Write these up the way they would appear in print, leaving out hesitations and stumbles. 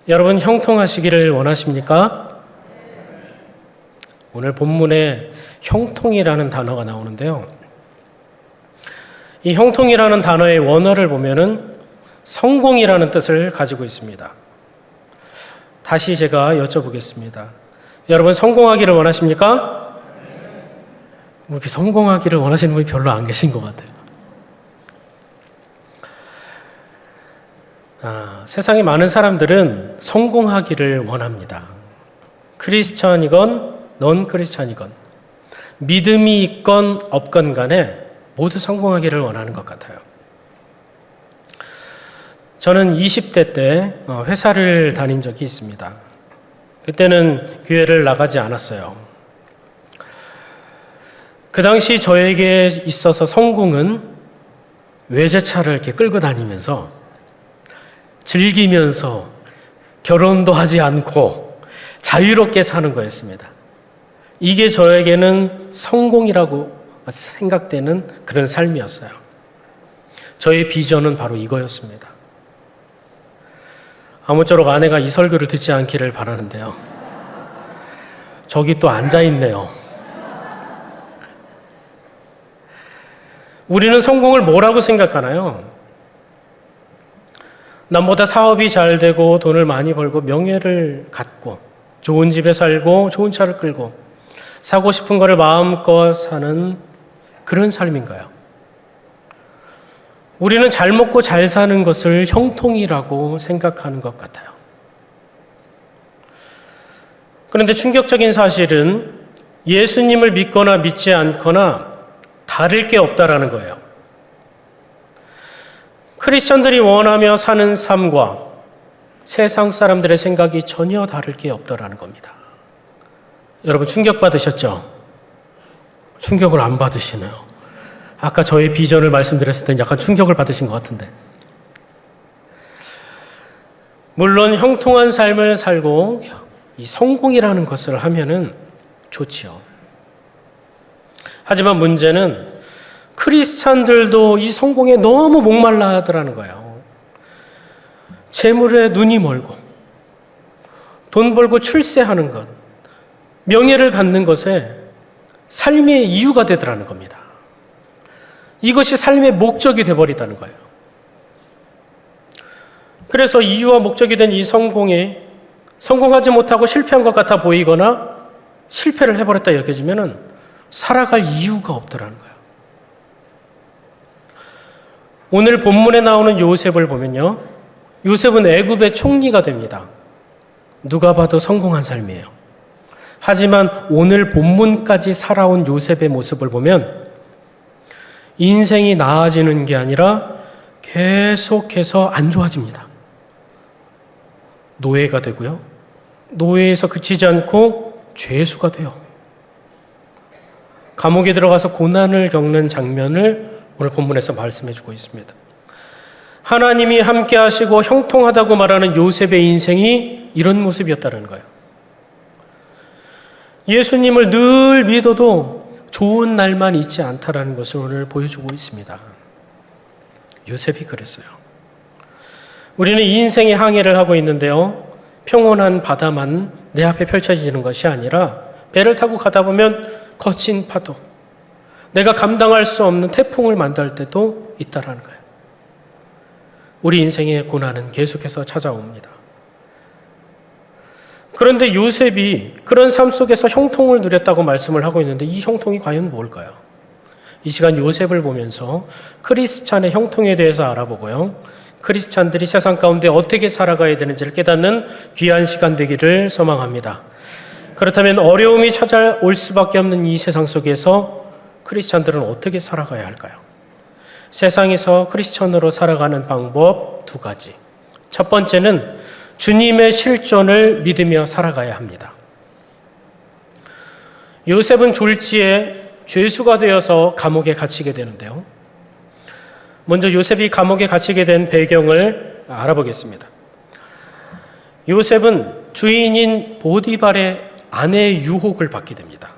여러분 형통하시기를 원하십니까? 오늘 본문에 형통이라는 단어가 나오는데요. 이 형통이라는 단어의 원어를 보면은 성공이라는 뜻을 가지고 있습니다. 다시 제가 여쭤보겠습니다. 여러분 성공하기를 원하십니까? 이렇게 성공하기를 원하시는 분이 별로 안 계신 것 같아요. 세상에 많은 사람들은 성공하기를 원합니다. 크리스천이건 넌 크리스천이건 믿음이 있건 없건 간에 모두 성공하기를 원하는 것 같아요. 저는 20대 때 회사를 다닌 적이 있습니다. 그때는 교회를 나가지 않았어요. 그 당시 저에게 있어서 성공은 외제차를 이렇게 끌고 다니면서 즐기면서 결혼도 하지 않고 자유롭게 사는 거였습니다. 이게 저에게는 성공이라고 생각되는 그런 삶이었어요. 저의 비전은 바로 이거였습니다. 아무쪼록 아내가 이 설교를 듣지 않기를 바라는데요. 저기 또 앉아있네요. 우리는 성공을 뭐라고 생각하나요? 남보다 사업이 잘 되고 돈을 많이 벌고 명예를 갖고 좋은 집에 살고 좋은 차를 끌고 사고 싶은 거를 마음껏 사는 그런 삶인가요? 우리는 잘 먹고 잘 사는 것을 형통이라고 생각하는 것 같아요. 그런데 충격적인 사실은 예수님을 믿거나 믿지 않거나 다를 게 없다라는 거예요. 크리스천들이 원하며 사는 삶과 세상 사람들의 생각이 전혀 다를 게 없다라는 겁니다. 여러분 충격받으셨죠? 충격을 안 받으시네요. 아까 저의 비전을 말씀드렸을 땐 약간 충격을 받으신 것 같은데. 물론 형통한 삶을 살고 이 성공이라는 것을 하면은 좋지요. 하지만 문제는 크리스찬들도 이 성공에 너무 목말라 하더라는 거예요. 재물에 눈이 멀고 돈 벌고 출세하는 것, 명예를 갖는 것에 삶의 이유가 되더라는 겁니다. 이것이 삶의 목적이 되어버리다는 거예요. 그래서 이유와 목적이 된 이 성공에 성공하지 못하고 실패한 것 같아 보이거나 실패를 해버렸다 여겨지면은 살아갈 이유가 없더라는 거예요. 오늘 본문에 나오는 요셉을 보면요. 요셉은 애굽의 총리가 됩니다. 누가 봐도 성공한 삶이에요. 하지만 오늘 본문까지 살아온 요셉의 모습을 보면 인생이 나아지는 게 아니라 계속해서 안 좋아집니다. 노예가 되고요. 노예에서 그치지 않고 죄수가 돼요. 감옥에 들어가서 고난을 겪는 장면을 오늘 본문에서 말씀해 주고 있습니다. 하나님이 함께 하시고 형통하다고 말하는 요셉의 인생이 이런 모습이었다는 거예요. 예수님을 늘 믿어도 좋은 날만 있지 않다라는 것을 오늘 보여주고 있습니다. 요셉이 그랬어요. 우리는 인생의 항해를 하고 있는데요. 평온한 바다만 내 앞에 펼쳐지는 것이 아니라 배를 타고 가다 보면 거친 파도, 내가 감당할 수 없는 태풍을 만날 때도 있다라는 거예요. 우리 인생의 고난은 계속해서 찾아옵니다. 그런데 요셉이 그런 삶 속에서 형통을 누렸다고 말씀을 하고 있는데 이 형통이 과연 뭘까요? 이 시간 요셉을 보면서 크리스찬의 형통에 대해서 알아보고요. 크리스찬들이 세상 가운데 어떻게 살아가야 되는지를 깨닫는 귀한 시간 되기를 소망합니다. 그렇다면 어려움이 찾아올 수밖에 없는 이 세상 속에서 크리스찬들은 어떻게 살아가야 할까요? 세상에서 크리스천으로 살아가는 방법 두 가지. 첫 번째는 주님의 실존을 믿으며 살아가야 합니다. 요셉은 졸지에 죄수가 되어서 감옥에 갇히게 되는데요. 먼저 요셉이 감옥에 갇히게 된 배경을 알아보겠습니다. 요셉은 주인인 보디발의 아내의 유혹을 받게 됩니다.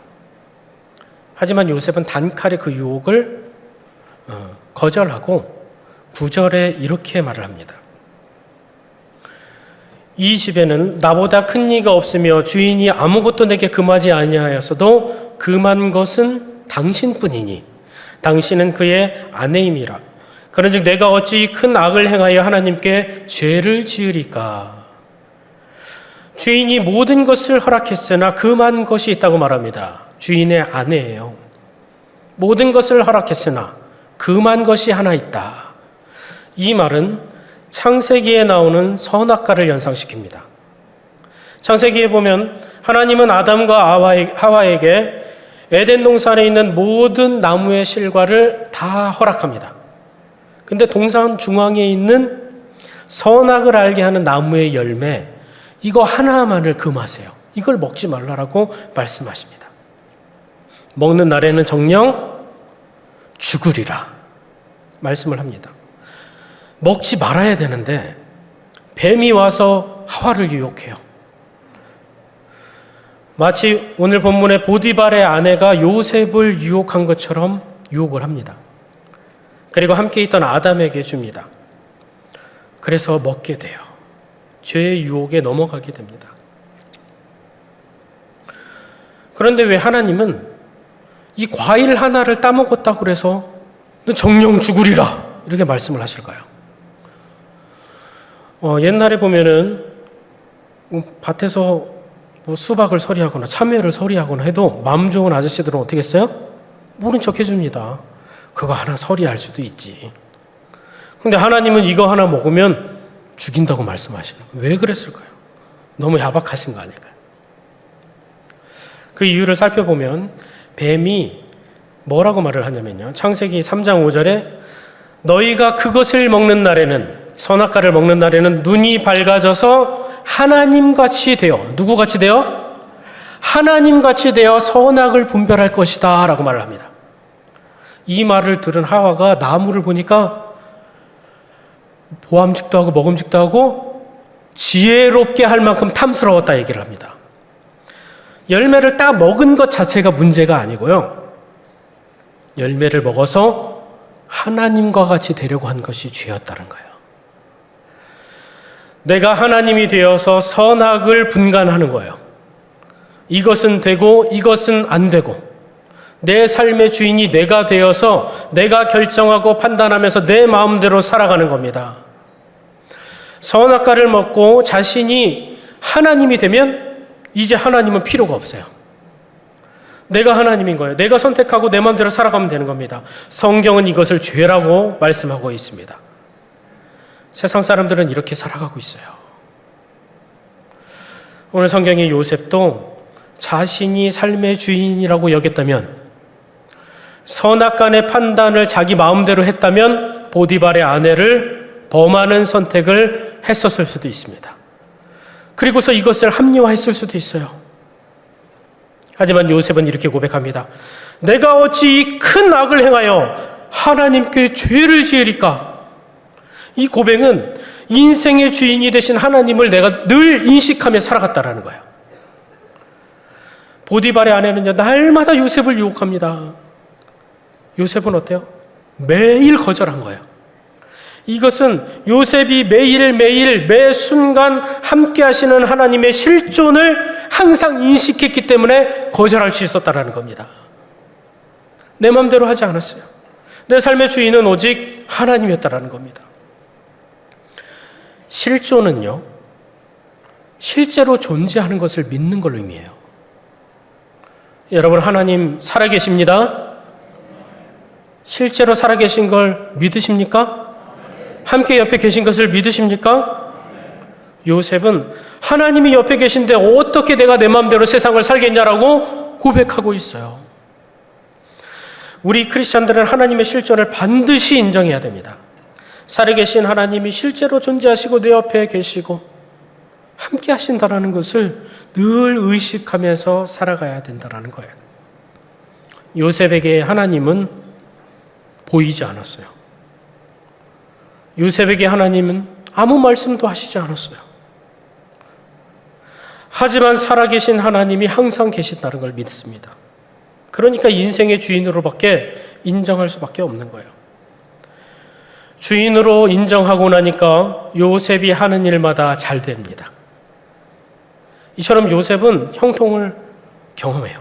하지만 요셉은 단칼에 그 유혹을 거절하고 9절에 이렇게 말을 합니다. 이 집에는 나보다 큰 이가 없으며 주인이 아무것도 내게 금하지 아니하였어도 금한 것은 당신뿐이니 당신은 그의 아내임이라. 그런즉 내가 어찌 큰 악을 행하여 하나님께 죄를 지으리까. 주인이 모든 것을 허락했으나 금한 것이 있다고 말합니다. 주인의 아내예요. 모든 것을 허락했으나 금한 것이 하나 있다. 이 말은 창세기에 나오는 선악과를 연상시킵니다. 창세기에 보면 하나님은 아담과 하와에게 에덴 동산에 있는 모든 나무의 실과를 다 허락합니다. 근데 동산 중앙에 있는 선악을 알게 하는 나무의 열매, 이거 하나만을 금하세요. 이걸 먹지 말라라고 말씀하십니다. 먹는 날에는 정녕 죽으리라 말씀을 합니다. 먹지 말아야 되는데 뱀이 와서 하와를 유혹해요. 마치 오늘 본문의 보디발의 아내가 요셉을 유혹한 것처럼 유혹을 합니다. 그리고 함께 있던 아담에게 줍니다. 그래서 먹게 돼요. 죄의 유혹에 넘어가게 됩니다. 그런데 왜 하나님은 이 과일 하나를 따먹었다고 해서 너 정령 죽으리라 이렇게 말씀을 하실까요? 옛날에 보면은 밭에서 수박을 서리하거나 참외를 서리하거나 해도 마음 좋은 아저씨들은 어떻게 했어요? 모른 척 해줍니다. 그거 하나 서리할 수도 있지. 근데 하나님은 이거 하나 먹으면 죽인다고 말씀하시는 거예요. 왜 그랬을까요? 너무 야박하신 거 아닐까요? 그 이유를 살펴보면 뱀이 뭐라고 말을 하냐면요. 창세기 3장 5절에 너희가 그것을 먹는 날에는, 선악과를 먹는 날에는 눈이 밝아져서 하나님같이 되어, 누구같이 되어? 하나님같이 되어 선악을 분별할 것이다 라고 말을 합니다. 이 말을 들은 하와가 나무를 보니까 보암직도 하고 먹음직도 하고 지혜롭게 할 만큼 탐스러웠다 얘기를 합니다. 열매를 딱 먹은 것 자체가 문제가 아니고요. 열매를 먹어서 하나님과 같이 되려고 한 것이 죄였다는 거예요. 내가 하나님이 되어서 선악을 분간하는 거예요. 이것은 되고 이것은 안 되고 내 삶의 주인이 내가 되어서 내가 결정하고 판단하면서 내 마음대로 살아가는 겁니다. 선악과를 먹고 자신이 하나님이 되면 이제 하나님은 필요가 없어요. 내가 하나님인 거예요. 내가 선택하고 내 마음대로 살아가면 되는 겁니다. 성경은 이것을 죄라고 말씀하고 있습니다. 세상 사람들은 이렇게 살아가고 있어요. 오늘 성경의 요셉도 자신이 삶의 주인이라고 여겼다면, 선악간의 판단을 자기 마음대로 했다면 보디발의 아내를 범하는 선택을 했었을 수도 있습니다. 그리고서 이것을 합리화했을 수도 있어요. 하지만 요셉은 이렇게 고백합니다. 내가 어찌 큰 악을 행하여 하나님께 죄를 지으리까? 이 고백은 인생의 주인이 되신 하나님을 내가 늘 인식하며 살아갔다라는 거예요. 보디발의 아내는요, 날마다 요셉을 유혹합니다. 요셉은 어때요? 매일 거절한 거예요. 이것은 요셉이 매일매일 매 순간 함께 하시는 하나님의 실존을 항상 인식했기 때문에 거절할 수 있었다는 겁니다. 내 마음대로 하지 않았어요. 내 삶의 주인은 오직 하나님이었다는 겁니다. 실존은요, 실제로 존재하는 것을 믿는 걸 의미해요. 여러분, 하나님 살아계십니다. 실제로 살아계신 걸 믿으십니까? 함께 옆에 계신 것을 믿으십니까? 요셉은 하나님이 옆에 계신데 어떻게 내가 내 마음대로 세상을 살겠냐라고 고백하고 있어요. 우리 크리스찬들은 하나님의 실존을 반드시 인정해야 됩니다. 살아계신 하나님이 실제로 존재하시고 내 옆에 계시고 함께 하신다는 것을 늘 의식하면서 살아가야 된다는 거예요. 요셉에게 하나님은 보이지 않았어요. 요셉에게 하나님은 아무 말씀도 하시지 않았어요. 하지만 살아계신 하나님이 항상 계신다는 걸 믿습니다. 그러니까 인생의 주인으로밖에 인정할 수밖에 없는 거예요. 주인으로 인정하고 나니까 요셉이 하는 일마다 잘 됩니다. 이처럼 요셉은 형통을 경험해요.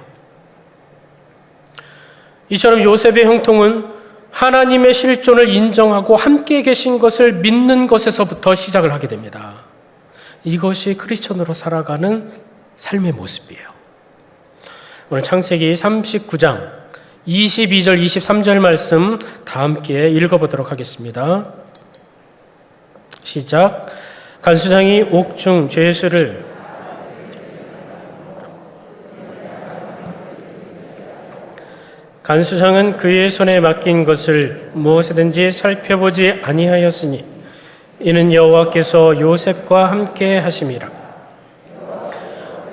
이처럼 요셉의 형통은 하나님의 실존을 인정하고 함께 계신 것을 믿는 것에서부터 시작을 하게 됩니다. 이것이 크리스천으로 살아가는 삶의 모습이에요. 오늘 창세기 39장 22절 23절 말씀 다 함께 읽어보도록 하겠습니다. 시작. 간수장이 옥중 죄수를 간수장은 그의 손에 맡긴 것을 무엇이든지 살펴보지 아니하였으니 이는 여호와께서 요셉과 함께 하심이라.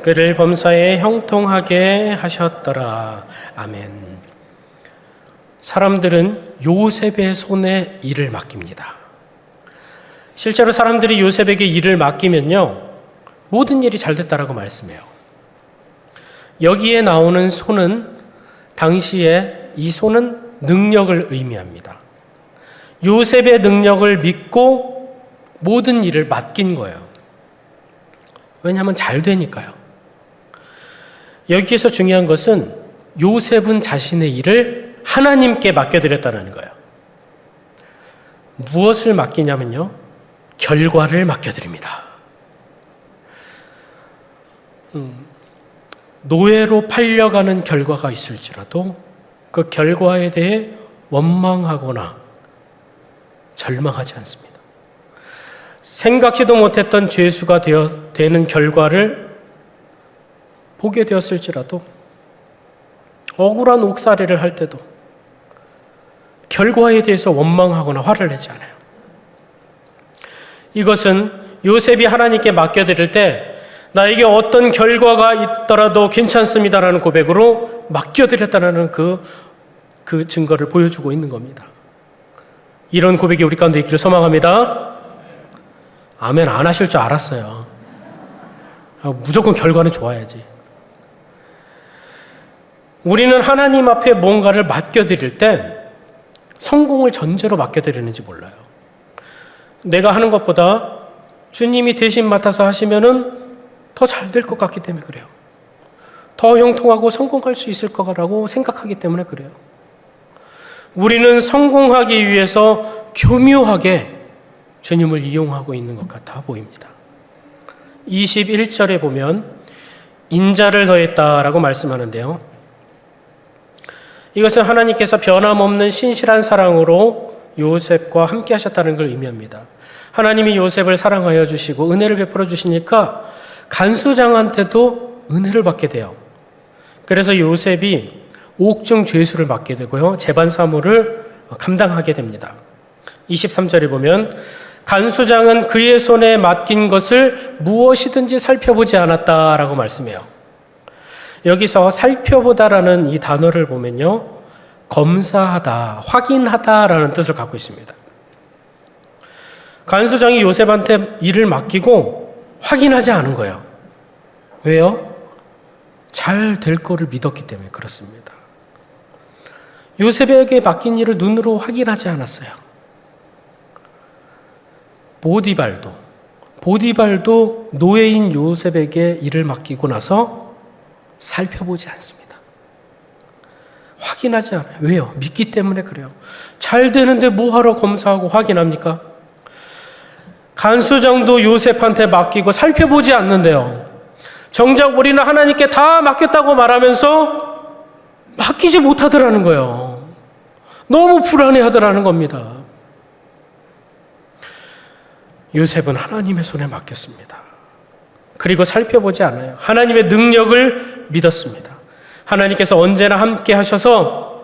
그를 범사에 형통하게 하셨더라. 아멘. 사람들은 요셉의 손에 일을 맡깁니다. 실제로 사람들이 요셉에게 일을 맡기면요, 모든 일이 잘 됐다라고 말씀해요. 여기에 나오는 손은 당시에 이 손은 능력을 의미합니다. 요셉의 능력을 믿고 모든 일을 맡긴 거예요. 왜냐하면 잘 되니까요. 여기에서 중요한 것은 요셉은 자신의 일을 하나님께 맡겨드렸다는 거예요. 무엇을 맡기냐면요, 결과를 맡겨드립니다. 노예로 팔려가는 결과가 있을지라도 그 결과에 대해 원망하거나 절망하지 않습니다. 생각지도 못했던 죄수가 되는 결과를 보게 되었을지라도, 억울한 옥살이를 할 때도 결과에 대해서 원망하거나 화를 내지 않아요. 이것은 요셉이 하나님께 맡겨드릴 때 나에게 어떤 결과가 있더라도 괜찮습니다라는 고백으로 맡겨드렸다는 그 증거를 보여주고 있는 겁니다. 이런 고백이 우리 가운데 있기를 소망합니다. 아멘 안 하실 줄 알았어요. 무조건 결과는 좋아야지. 우리는 하나님 앞에 뭔가를 맡겨드릴 때 성공을 전제로 맡겨드리는지 몰라요. 내가 하는 것보다 주님이 대신 맡아서 하시면은 더 잘 될 것 같기 때문에 그래요. 더 형통하고 성공할 수 있을 거라고 생각하기 때문에 그래요. 우리는 성공하기 위해서 교묘하게 주님을 이용하고 있는 것 같아 보입니다. 21절에 보면 인자를 더했다라고 말씀하는데요. 이것은 하나님께서 변함없는 신실한 사랑으로 요셉과 함께 하셨다는 걸 의미합니다. 하나님이 요셉을 사랑하여 주시고 은혜를 베풀어 주시니까 간수장한테도 은혜를 받게 돼요. 그래서 요셉이 옥중 죄수를 맡게 되고요, 재반 사무를 감당하게 됩니다. 23절에 보면 간수장은 그의 손에 맡긴 것을 무엇이든지 살펴보지 않았다라고 말씀해요. 여기서 살펴보다라는 이 단어를 보면요, 검사하다, 확인하다라는 뜻을 갖고 있습니다. 간수장이 요셉한테 일을 맡기고 확인하지 않은 거예요. 왜요? 잘 될 거를 믿었기 때문에 그렇습니다. 요셉에게 맡긴 일을 눈으로 확인하지 않았어요. 보디발도 노예인 요셉에게 일을 맡기고 나서 살펴보지 않습니다. 확인하지 않아요. 왜요? 믿기 때문에 그래요. 잘 되는데 뭐하러 검사하고 확인합니까? 간수장도 요셉한테 맡기고 살펴보지 않는데요, 정작 우리는 하나님께 다 맡겼다고 말하면서 맡기지 못하더라는 거예요. 너무 불안해하더라는 겁니다. 요셉은 하나님의 손에 맡겼습니다. 그리고 살펴보지 않아요. 하나님의 능력을 믿었습니다. 하나님께서 언제나 함께 하셔서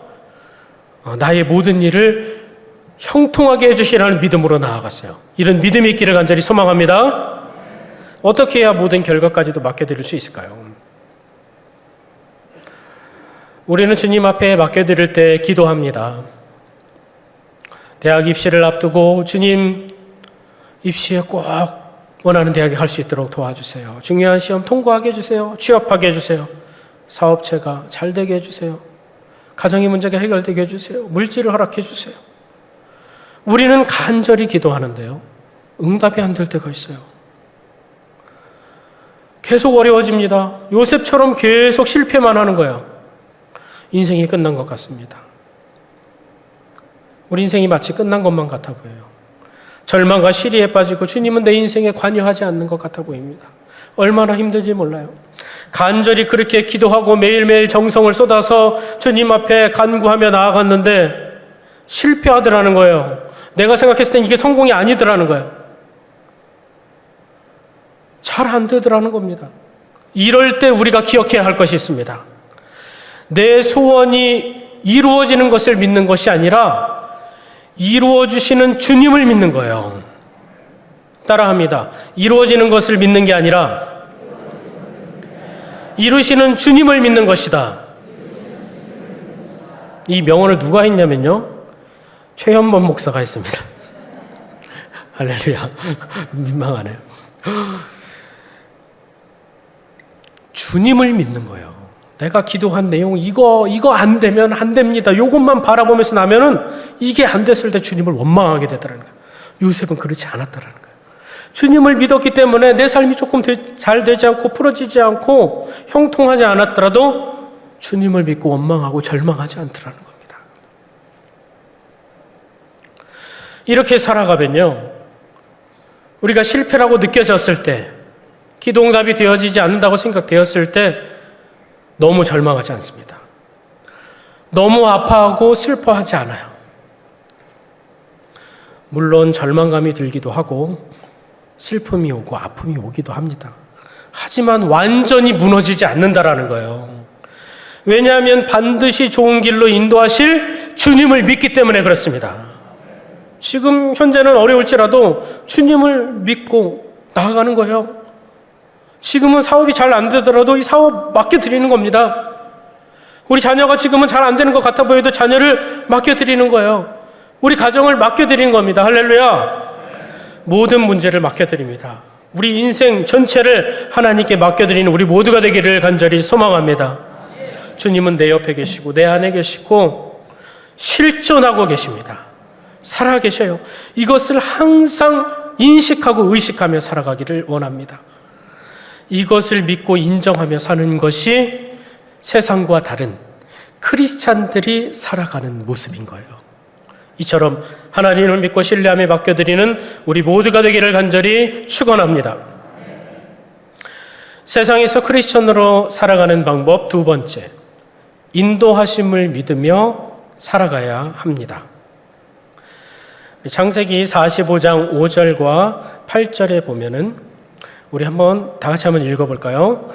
나의 모든 일을 형통하게 해주시라는 믿음으로 나아갔어요. 이런 믿음이 있기를 간절히 소망합니다. 어떻게 해야 모든 결과까지도 맡겨드릴 수 있을까요? 우리는 주님 앞에 맡겨드릴 때 기도합니다. 대학 입시를 앞두고 주님, 입시에 꼭 원하는 대학에 갈 수 있도록 도와주세요. 중요한 시험 통과하게 해주세요. 취업하게 해주세요. 사업체가 잘 되게 해주세요. 가정의 문제가 해결되게 해주세요. 물질을 허락해 주세요. 우리는 간절히 기도하는데요, 응답이 안 될 때가 있어요. 계속 어려워집니다. 요셉처럼 계속 실패만 하는 거예요. 인생이 끝난 것 같습니다. 우리 인생이 마치 끝난 것만 같아 보여요. 절망과 시리에 빠지고 주님은 내 인생에 관여하지 않는 것 같아 보입니다. 얼마나 힘든지 몰라요. 간절히 그렇게 기도하고 매일매일 정성을 쏟아서 주님 앞에 간구하며 나아갔는데 실패하더라는 거예요. 내가 생각했을 땐 이게 성공이 아니더라는 거예요. 잘 안 되더라는 겁니다. 이럴 때 우리가 기억해야 할 것이 있습니다. 내 소원이 이루어지는 것을 믿는 것이 아니라 이루어주시는 주님을 믿는 거예요. 따라합니다. 이루어지는 것을 믿는 게 아니라 이루시는 주님을 믿는 것이다. 이 명언을 누가 했냐면요, 최현범 목사가 했습니다. 할렐루야. 민망하네요. 주님을 믿는 거예요. 내가 기도한 내용 이거 안 되면 안 됩니다. 이것만 바라보면서 나면은 이게 안 됐을 때 주님을 원망하게 되더라는 거예요. 요셉은 그렇지 않았더라는 거예요. 주님을 믿었기 때문에 내 삶이 조금 잘 되지 않고 풀어지지 않고 형통하지 않았더라도 주님을 믿고 원망하고 절망하지 않더라는 겁니다. 이렇게 살아가면요, 우리가 실패라고 느껴졌을 때, 기도응답이 되어지지 않는다고 생각되었을 때 너무 절망하지 않습니다. 너무 아파하고 슬퍼하지 않아요. 물론 절망감이 들기도 하고 슬픔이 오고 아픔이 오기도 합니다. 하지만 완전히 무너지지 않는다라는 거예요. 왜냐하면 반드시 좋은 길로 인도하실 주님을 믿기 때문에 그렇습니다. 지금 현재는 어려울지라도 주님을 믿고 나아가는 거예요. 지금은 사업이 잘 안 되더라도 이 사업 맡겨드리는 겁니다. 우리 자녀가 지금은 잘 안 되는 것 같아 보여도 자녀를 맡겨드리는 거예요. 우리 가정을 맡겨드리는 겁니다. 할렐루야. 모든 문제를 맡겨드립니다. 우리 인생 전체를 하나님께 맡겨드리는 우리 모두가 되기를 간절히 소망합니다. 주님은 내 옆에 계시고 내 안에 계시고 실존하고 계십니다. 살아 계셔요. 이것을 항상 인식하고 의식하며 살아가기를 원합니다. 이것을 믿고 인정하며 사는 것이 세상과 다른 크리스찬들이 살아가는 모습인 거예요. 이처럼 하나님을 믿고 신뢰하며 맡겨드리는 우리 모두가 되기를 간절히 축원합니다. 세상에서 크리스천으로 살아가는 방법 두 번째, 인도하심을 믿으며 살아가야 합니다. 창세기 45장 5절과 8절에 보면은 우리 한번 다 같이 한번 읽어볼까요?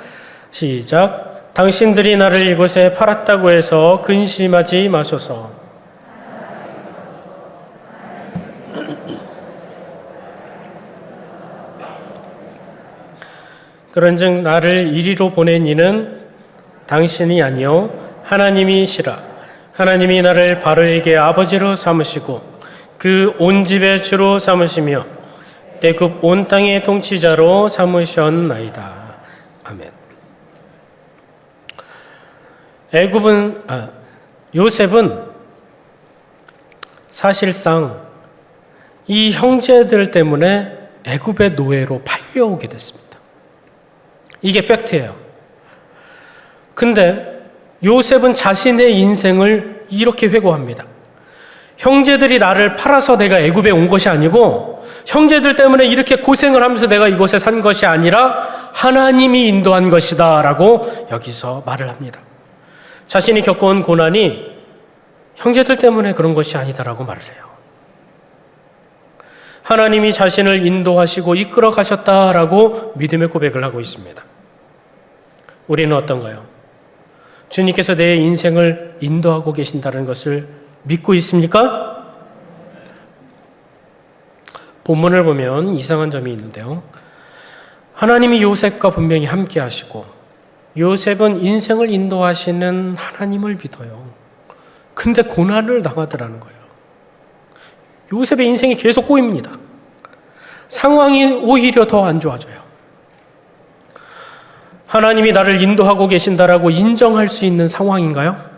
시작. 당신들이 나를 이곳에 팔았다고 해서 근심하지 마소서. 그런즉 나를 이리로 보낸 이는 당신이 아니요 하나님이시라. 하나님이 나를 바로에게 아버지로 삼으시고 그 온 집의 주로 삼으시며 애굽 온 땅의 통치자로 삼으셨나이다. 아멘. 요셉은 사실상 이 형제들 때문에 애굽의 노예로 팔려오게 됐습니다. 이게 팩트예요. 근데 요셉은 자신의 인생을 이렇게 회고합니다. 형제들이 나를 팔아서 내가 애굽에 온 것이 아니고 형제들 때문에 이렇게 고생을 하면서 내가 이곳에 산 것이 아니라 하나님이 인도한 것이다 라고 여기서 말을 합니다. 자신이 겪어온 고난이 형제들 때문에 그런 것이 아니다라고 말을 해요. 하나님이 자신을 인도하시고 이끌어 가셨다라고 믿음의 고백을 하고 있습니다. 우리는 어떤가요? 주님께서 내 인생을 인도하고 계신다는 것을 믿고 있습니까? 본문을 보면 이상한 점이 있는데요. 하나님이 요셉과 분명히 함께 하시고 요셉은 인생을 인도하시는 하나님을 믿어요. 근데 고난을 당하더라는 거예요. 요셉의 인생이 계속 꼬입니다. 상황이 오히려 더 안 좋아져요. 하나님이 나를 인도하고 계신다라고 인정할 수 있는 상황인가요?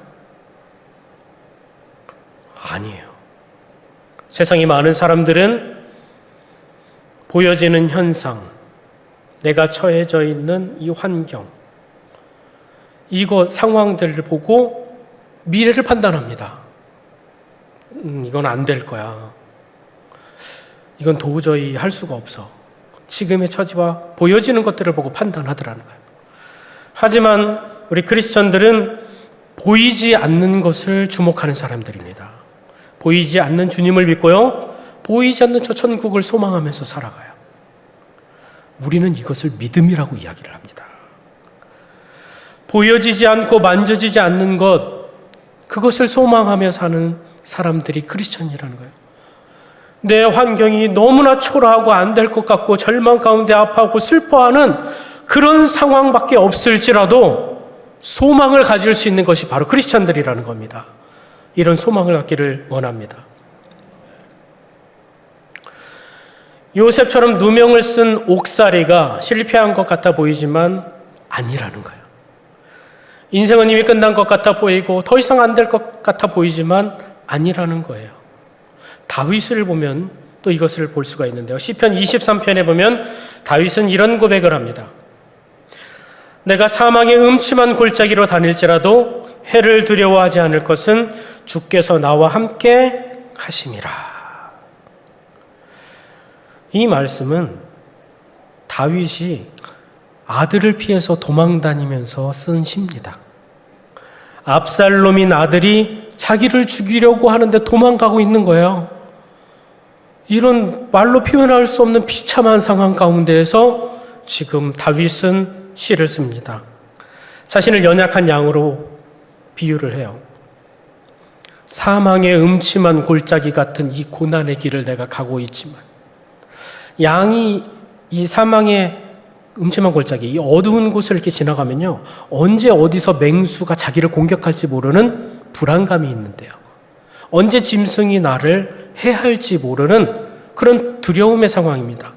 아니에요. 세상에 많은 사람들은 보여지는 현상, 내가 처해져 있는 이 환경, 이거 상황들을 보고 미래를 판단합니다. 이건 안 될 거야. 이건 도저히 할 수가 없어. 지금의 처지와 보여지는 것들을 보고 판단하더라는 거예요. 하지만 우리 크리스천들은 보이지 않는 것을 주목하는 사람들입니다. 보이지 않는 주님을 믿고요, 보이지 않는 저 천국을 소망하면서 살아가요. 우리는 이것을 믿음이라고 이야기를 합니다. 보여지지 않고 만져지지 않는 것, 그것을 소망하며 사는 사람들이 크리스천이라는 거예요. 내 환경이 너무나 초라하고 안 될 것 같고 절망 가운데 아파하고 슬퍼하는 그런 상황밖에 없을지라도 소망을 가질 수 있는 것이 바로 크리스천들이라는 겁니다. 이런 소망을 갖기를 원합니다. 요셉처럼 누명을 쓴 옥살이가 실패한 것 같아 보이지만 아니라는 거예요. 인생은 이미 끝난 것 같아 보이고 더 이상 안 될 것 같아 보이지만 아니라는 거예요. 다윗을 보면 또 이것을 볼 수가 있는데요. 시편 23편에 보면 다윗은 이런 고백을 합니다. 내가 사망의 음침한 골짜기로 다닐지라도 해를 두려워하지 않을 것은 주께서 나와 함께 하심이라. 이 말씀은 다윗이 아들을 피해서 도망다니면서 쓴 시입니다. 압살롬인 아들이 자기를 죽이려고 하는데 도망가고 있는 거예요. 이런 말로 표현할 수 없는 비참한 상황 가운데에서 지금 다윗은 시를 씁니다. 자신을 연약한 양으로 비유를 해요. 사망의 음침한 골짜기 같은 이 고난의 길을 내가 가고 있지만, 양이 이 사망의 음침한 골짜기, 이 어두운 곳을 이렇게 지나가면요, 언제 어디서 맹수가 자기를 공격할지 모르는 불안감이 있는데요, 언제 짐승이 나를 해할지 모르는 그런 두려움의 상황입니다.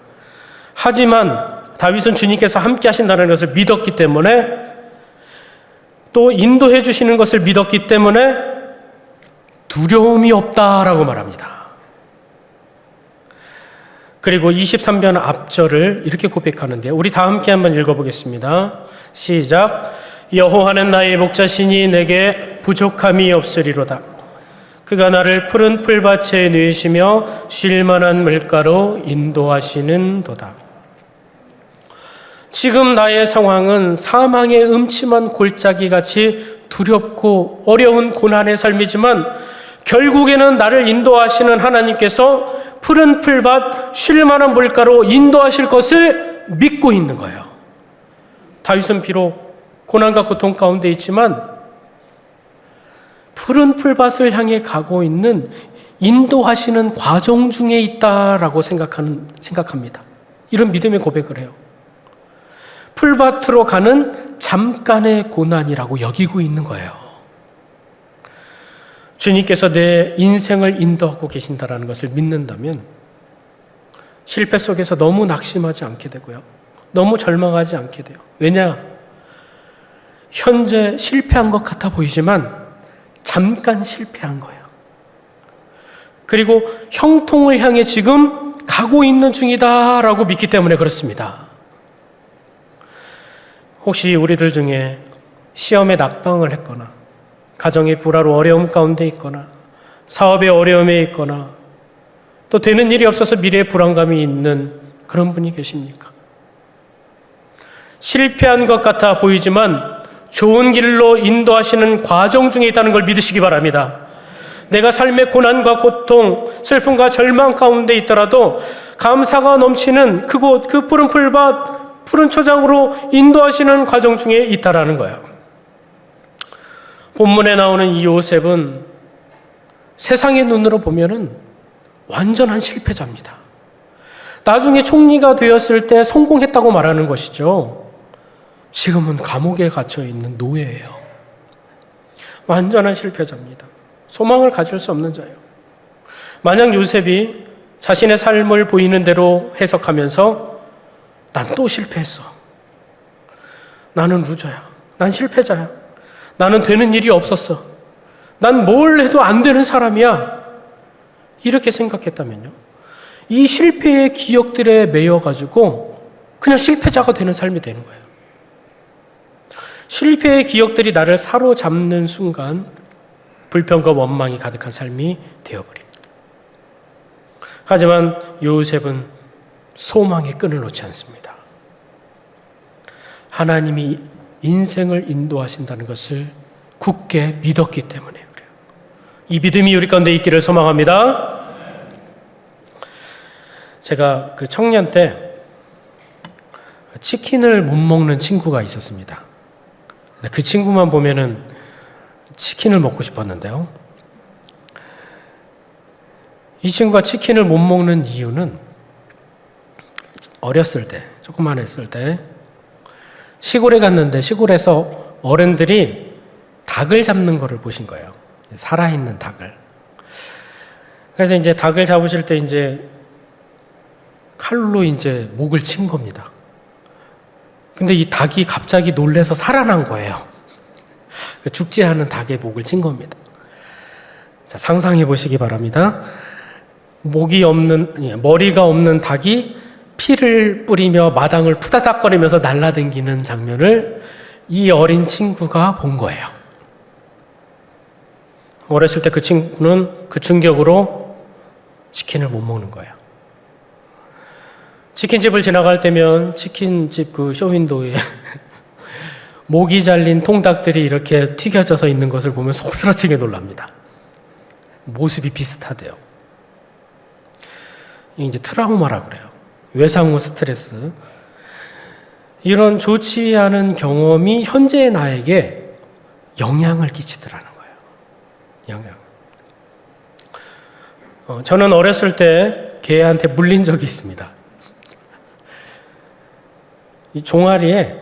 하지만 다윗은 주님께서 함께 하신다는 것을 믿었기 때문에, 또 인도해 주시는 것을 믿었기 때문에 두려움이 없다라고 말합니다. 그리고 23편 앞절을 이렇게 고백하는데요. 우리 다 함께 한번 읽어보겠습니다. 시작. 여호와는 나의 목자시니 내게 부족함이 없으리로다. 그가 나를 푸른 풀밭에 누이시며 쉴 만한 물가로 인도하시는 도다. 지금 나의 상황은 사망의 음침한 골짜기 같이 두렵고 어려운 고난의 삶이지만, 결국에는 나를 인도하시는 하나님께서 푸른 풀밭, 쉴 만한 물가로 인도하실 것을 믿고 있는 거예요. 다윗은 비록 고난과 고통 가운데 있지만 푸른 풀밭을 향해 가고 있는 인도하시는 과정 중에 있다라고 생각합니다. 이런 믿음의 고백을 해요. 풀밭으로 가는 잠깐의 고난이라고 여기고 있는 거예요. 주님께서 내 인생을 인도하고 계신다라는 것을 믿는다면 실패 속에서 너무 낙심하지 않게 되고요, 너무 절망하지 않게 돼요. 왜냐? 현재 실패한 것 같아 보이지만 잠깐 실패한 거예요. 그리고 형통을 향해 지금 가고 있는 중이다라고 믿기 때문에 그렇습니다. 혹시 우리들 중에 시험에 낙방을 했거나 가정의 불화로 어려움 가운데 있거나 사업의 어려움에 있거나 또 되는 일이 없어서 미래의 불안감이 있는 그런 분이 계십니까? 실패한 것 같아 보이지만 좋은 길로 인도하시는 과정 중에 있다는 걸 믿으시기 바랍니다. 내가 삶의 고난과 고통, 슬픔과 절망 가운데 있더라도 감사가 넘치는 그곳, 그 푸른 풀밭, 푸른 초장으로 인도하시는 과정 중에 있다라는 거예요. 본문에 나오는 이 요셉은 세상의 눈으로 보면은 완전한 실패자입니다. 나중에 총리가 되었을 때 성공했다고 말하는 것이죠. 지금은 감옥에 갇혀 있는 노예예요. 완전한 실패자입니다. 소망을 가질 수 없는 자예요. 만약 요셉이 자신의 삶을 보이는 대로 해석하면서 난 또 실패했어, 나는 루저야, 난 실패자야, 나는 되는 일이 없었어, 난 뭘 해도 안 되는 사람이야, 이렇게 생각했다면요, 이 실패의 기억들에 매여가지고 그냥 실패자가 되는 삶이 되는 거예요. 실패의 기억들이 나를 사로잡는 순간 불평과 원망이 가득한 삶이 되어버립니다. 하지만 요셉은 소망의 끈을 놓지 않습니다. 하나님이 인생을 인도하신다는 것을 굳게 믿었기 때문에 그래요. 이 믿음이 우리 가운데 있기를 소망합니다. 제가 그 청년 때 치킨을 못 먹는 친구가 있었습니다. 그 친구만 보면은 치킨을 먹고 싶었는데요. 이 친구가 치킨을 못 먹는 이유는 어렸을 때, 조그만 했을 때 시골에 갔는데 시골에서 어른들이 닭을 잡는 거를 보신 거예요. 살아있는 닭을. 그래서 이제 닭을 잡으실 때 이제 칼로 이제 목을 친 겁니다. 근데 이 닭이 갑자기 놀래서 살아난 거예요. 죽지 않은 닭의 목을 친 겁니다. 자, 상상해 보시기 바랍니다. 머리가 없는 닭이 피를 뿌리며 마당을 투다닥거리면서 날아다니는 장면을 이 어린 친구가 본 거예요. 어렸을 때 그 친구는 그 충격으로 치킨을 못 먹는 거예요. 치킨집을 지나갈 때면 치킨집 그 쇼윈도에 목이 잘린 통닭들이 이렇게 튀겨져서 있는 것을 보면 속쓰러지게 놀랍니다. 모습이 비슷하대요. 이게 이제 트라우마라고 그래요. 외상후 스트레스. 이런 좋지 않은 경험이 현재의 나에게 영향을 끼치더라는 거예요. 저는 어렸을 때 개한테 물린 적이 있습니다. 이 종아리에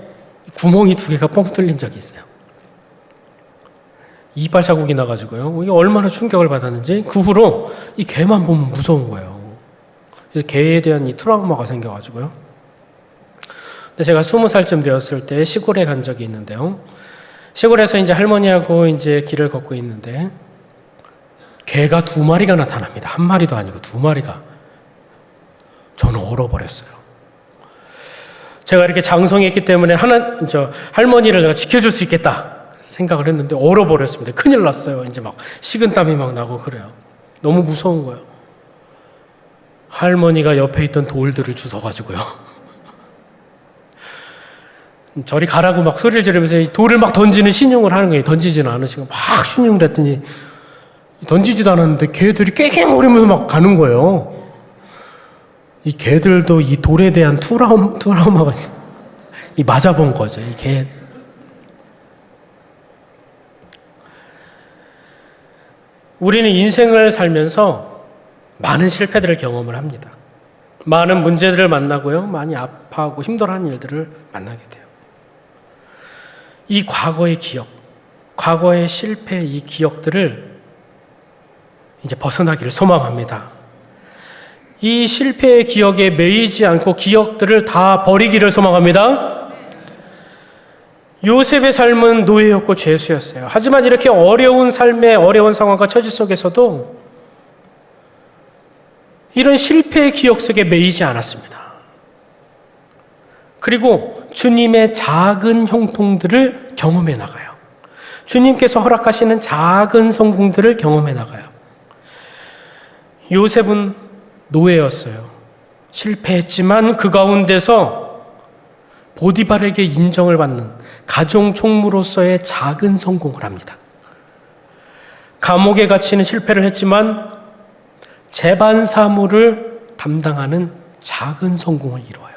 구멍이 2개가 뻥 뚫린 적이 있어요. 이빨 자국이 나가지고요. 이게 얼마나 충격을 받았는지 그 후로 이 개만 보면 무서운 거예요. 그래서 개에 대한 이 트라우마가 생겨가지고요. 근데 제가 20살쯤 되었을 때 시골에 간 적이 있는데요. 시골에서 이제 할머니하고 이제 길을 걷고 있는데 개가 2마리가 나타납니다. 1마리도 아니고 2마리가. 저는 얼어버렸어요. 제가 이렇게 장성했기 때문에 할머니를 내가 지켜줄 수 있겠다 생각을 했는데 얼어버렸습니다. 큰일 났어요. 이제 막 식은땀이 막 나고 그래요. 너무 무서운 거예요. 할머니가 옆에 있던 돌들을 주워가지고요. 저리 가라고 막 소리를 지르면서 돌을 막 던지는 신용을 하는 거예요. 던지지는 않으시고 막 신용을 했더니 던지지도 않았는데 개들이 꾀갱거리면서 막 가는 거예요. 이 개들도 이 돌에 대한 트라우마가 맞아본 거죠. 이 개. 우리는 인생을 살면서 많은 실패들을 경험을 합니다. 많은 문제들을 만나고요. 많이 아파하고 힘들어하는 일들을 만나게 돼요. 이 과거의 기억, 과거의 실패 이 기억들을 이제 벗어나기를 소망합니다. 이 실패의 기억에 매이지 않고 기억들을 다 버리기를 소망합니다. 요셉의 삶은 노예였고 죄수였어요. 하지만 이렇게 어려운 삶의 어려운 상황과 처지 속에서도 이런 실패의 기억 속에 매이지 않았습니다. 그리고 주님의 작은 형통들을 경험해 나가요. 주님께서 허락하시는 작은 성공들을 경험해 나가요. 요셉은 노예였어요. 실패했지만 그 가운데서 보디발에게 인정을 받는 가정 총무로서의 작은 성공을 합니다. 감옥에 갇히는 실패를 했지만 재반 사무를 담당하는 작은 성공을 이루어요.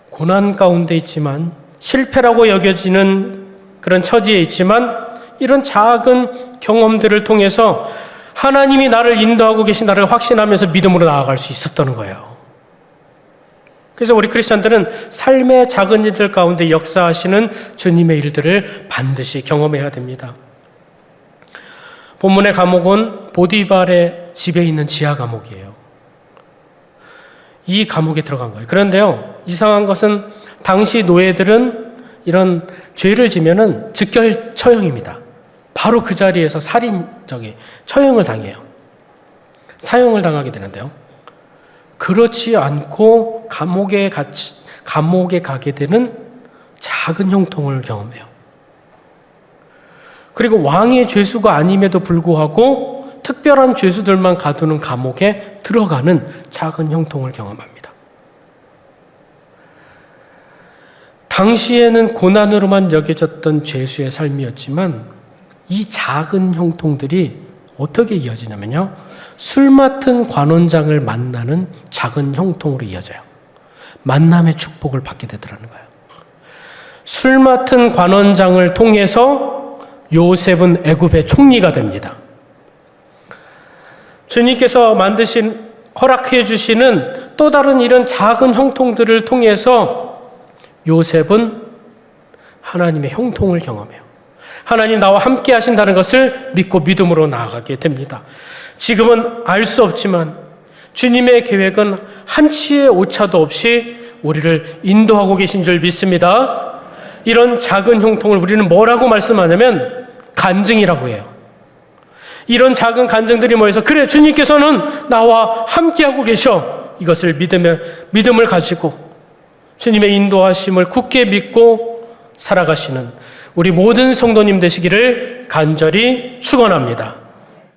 고난 가운데 있지만 실패라고 여겨지는 그런 처지에 있지만 이런 작은 경험들을 통해서 하나님이 나를 인도하고 계신다를 확신하면서 믿음으로 나아갈 수 있었다는 거예요. 그래서 우리 크리스천들은 삶의 작은 일들 가운데 역사하시는 주님의 일들을 반드시 경험해야 됩니다. 본문의 감옥은 보디발의 집에 있는 지하 감옥이에요. 이 감옥에 들어간 거예요. 그런데요, 이상한 것은 당시 노예들은 이런 죄를 지면은 즉결 처형입니다. 바로 그 자리에서 처형을 당해요. 사형을 당하게 되는데요. 그렇지 않고 감옥에 가게 되는 작은 형통을 경험해요. 그리고 왕의 죄수가 아님에도 불구하고 특별한 죄수들만 가두는 감옥에 들어가는 작은 형통을 경험합니다. 당시에는 고난으로만 여겨졌던 죄수의 삶이었지만 이 작은 형통들이 어떻게 이어지냐면요. 술 맡은 관원장을 만나는 작은 형통으로 이어져요. 만남의 축복을 받게 되더라는 거예요. 술 맡은 관원장을 통해서 요셉은 애굽의 총리가 됩니다. 주님께서 허락해 주시는 또 다른 이런 작은 형통들을 통해서 요셉은 하나님의 형통을 경험해요. 하나님 나와 함께 하신다는 것을 믿고 믿음으로 나아가게 됩니다. 지금은 알 수 없지만 주님의 계획은 한치의 오차도 없이 우리를 인도하고 계신 줄 믿습니다. 이런 작은 형통을 우리는 뭐라고 말씀하냐면 간증이라고 해요. 이런 작은 간증들이 모여서 그래 주님께서는 나와 함께하고 계셔. 이것을 믿음을 가지고 주님의 인도하심을 굳게 믿고 살아가시는 우리 모든 성도님 되시기를 간절히 축원합니다.